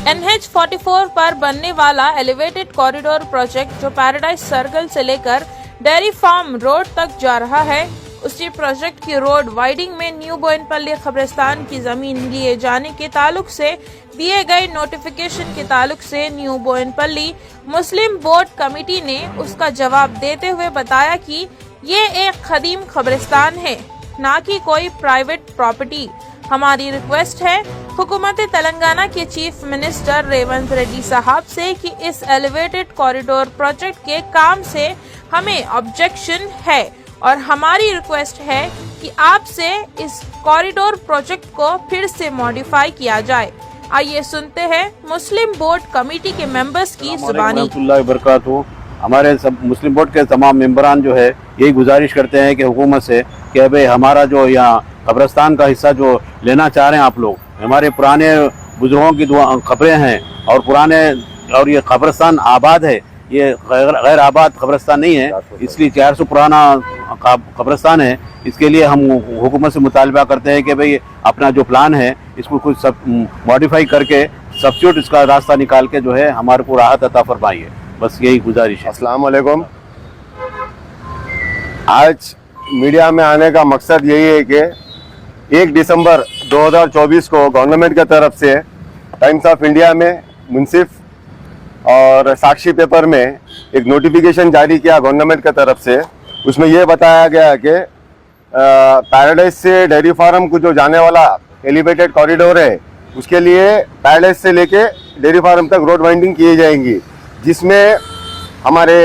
NH44 पर बनने वाला एलिवेटेड कॉरिडोर प्रोजेक्ट जो पैराडाइज सर्कल से लेकर डेयरी फार्म रोड तक जा रहा है, उसी प्रोजेक्ट की रोड वाइडिंग में न्यू बोयनपल्ली कब्रिस्तान की जमीन लिए जाने के ताल्लुक से दिए गए नोटिफिकेशन के ताल्लुक से न्यू बोयनपल्ली मुस्लिम बोर्ड कमेटी ने उसका जवाब देते हुए बताया कि ये एक कदीम कब्रिस्तान है, ना कि कोई प्राइवेट प्रॉपर्टी। हमारी रिक्वेस्ट है हुकूमत तेलंगाना के चीफ मिनिस्टर रेवंत रेड्डी साहब से कि इस एलिवेटेड कॉरिडोर प्रोजेक्ट के काम से हमें ऑब्जेक्शन है और हमारी रिक्वेस्ट है कि आपसे इस कॉरिडोर प्रोजेक्ट को फिर से मॉडिफाई किया जाए। आइए सुनते हैं मुस्लिम बोर्ड कमेटी के मेंबर्स की जुबानी। हमारे सब मुस्लिम बोर्ड के तमाम मेंबरान जो है यही गुजारिश करते हैं कि हुकूमत से कि भाई हमारा जो यहाँ कब्रिस्तान का हिस्सा जो लेना चाह रहे हैं आप लोग, हमारे पुराने बुजुर्गों की खबरें हैं और पुराने और ये कब्रिस्तान आबाद है, ये गैर आबाद कब्रिस्तान नहीं है, इसलिए 400 पुराना कब्रिस्तान है। इसके लिए हम हुकूमत से मुतालबा करते हैं कि भाई अपना जो प्लान है इसको कुछ सब मॉडिफाई करके सब्स्टिट्यूट इसका रास्ता निकाल के जो है हमारे को राहत अता फरमाइए, बस यही गुजारिश है। अस्सलाम वालेकुम। आज मीडिया में आने का मकसद यही है कि 1 दिसंबर 2024 को गवर्नमेंट की तरफ से टाइम्स ऑफ इंडिया में, मुंसिफ और साक्षी पेपर में एक नोटिफिकेशन जारी किया गवर्नमेंट की तरफ से। उसमें यह बताया गया कि पैराडाइज से डेयरी फार्म को जो जाने वाला एलिवेटेड कॉरिडोर है उसके लिए पैराडाइज से लेके डेयरी फार्म तक रोड वाइंडिंग की जाएंगी, जिसमें हमारे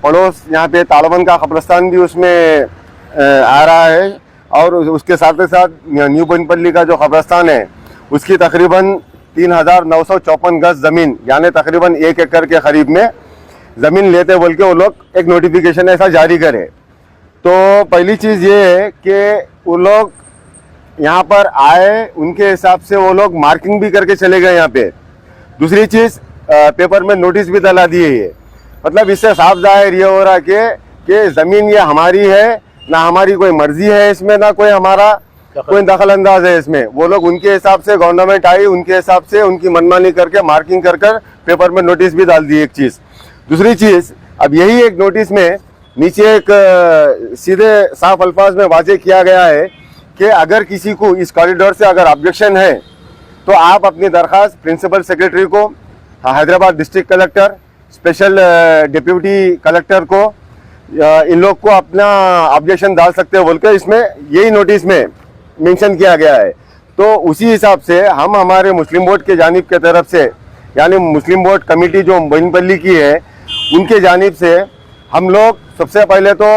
पड़ोस यहाँ पे तालबन का कब्रिस्तान भी उसमें आ रहा है और उसके साथ ही साथ न्यू बोयनपल्ली का जो कब्रिस्तान है उसकी तकरीबन 3954 गज ज़मीन यानी तकरीबन 1 एकड़ के करीब में ज़मीन लेते बोल के वो लोग एक नोटिफिकेशन ऐसा जारी करे। तो पहली चीज़ ये है कि वो लोग यहाँ पर आए, उनके हिसाब से वो लोग मार्किंग भी करके चले गए यहाँ पे। दूसरी चीज़ पेपर में नोटिस भी डला दिए है, मतलब इससे साफ जाहिर ये हो रहा कि ज़मीन ये हमारी है, ना हमारी कोई मर्जी है इसमें, ना कोई हमारा कोई दखल अंदाज है इसमें। वो लोग उनके हिसाब से, गवर्नमेंट आई उनके हिसाब से उनकी मनमानी करके मार्किंग कर पेपर में नोटिस भी डाल दी, एक चीज़। दूसरी चीज़, अब यही एक नोटिस में नीचे एक सीधे साफ अल्फाज में वाजे किया गया है कि अगर किसी को इस कॉरिडोर से अगर ऑब्जेक्शन है तो आप अपनी दरख्वास्त प्रिंसिपल सेक्रेटरी को, Hyderabad district collector, special deputy collector को, इन लोग को अपना ऑब्जेक्शन डाल सकते हो बोल के इसमें यही नोटिस में मेंशन किया गया है। तो उसी हिसाब से हम हमारे मुस्लिम बोर्ड के जानिब के तरफ से, यानी मुस्लिम बोर्ड कमेटी जो बोयनपल्ली की है, उनके जानिब से हम लोग सबसे पहले तो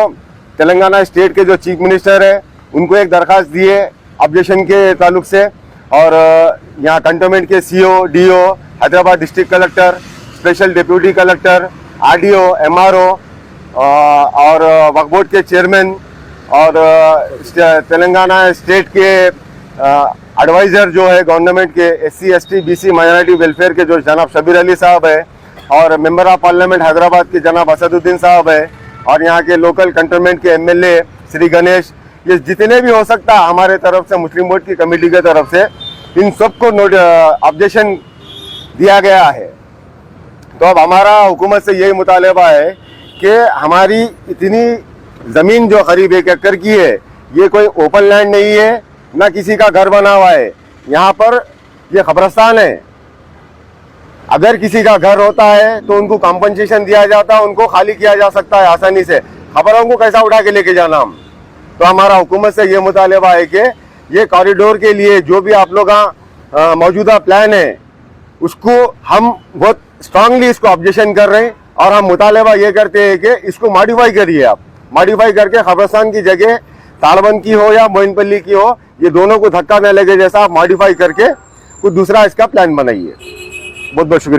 तेलंगाना स्टेट के जो चीफ मिनिस्टर है उनको एक दरख्वास्त दिए ऑब्जेक्शन के ताल्लुक से, और यहाँ कंटोनमेंट के CO, DO, Hyderabad district collector, special deputy collector, RDO, MRO और वक्फ बोर्ड के चेयरमैन और तेलंगाना स्टेट के एडवाइज़र जो है गवर्नमेंट के SC, ST, BC minority welfare के जो जनाब शबीर अली साहब है, और मेंबर ऑफ पार्लियामेंट हैदराबाद के जनाब असदुद्दीन साहब है, और यहाँ के लोकल कंटोनमेंट के MLA श्री गणेश, ये जितने भी हो सकता हमारे तरफ से मुस्लिम बोर्ड की कमेटी की तरफ से इन सबको ऑब्जेक्शन दिया गया है। तो अब हमारा हुकूमत से यही मुतालबा है कि हमारी इतनी ज़मीन जो करीब 1 एकड़ की है, ये कोई ओपन लैंड नहीं है, ना किसी का घर बना हुआ है। यहाँ पर ये कब्रिस्तान है, अगर किसी का घर होता है तो उनको कॉम्पनसेशन दिया जाता है, उनको खाली किया जा सकता है आसानी से। खबरों को कैसा उठा के लेके जाना हम? तो हमारा हुकूमत से ये मुतालबा है कि ये कॉरिडोर के लिए जो भी आप लोग का मौजूदा प्लान है उसको हम बहुत स्ट्रांगली इसको ऑब्जेक्शन कर रहे हैं, और हम मुतालबा ये करते हैं कि इसको मॉडिफाई करिए, आप मॉडिफाई करके कब्रिस्तान की जगह तालबन की हो या बोयनपल्ली की हो, ये दोनों को धक्का न लगे जैसा आप मॉडिफाई करके कुछ दूसरा इसका प्लान बनाइए। बहुत बहुत शुक्रिया।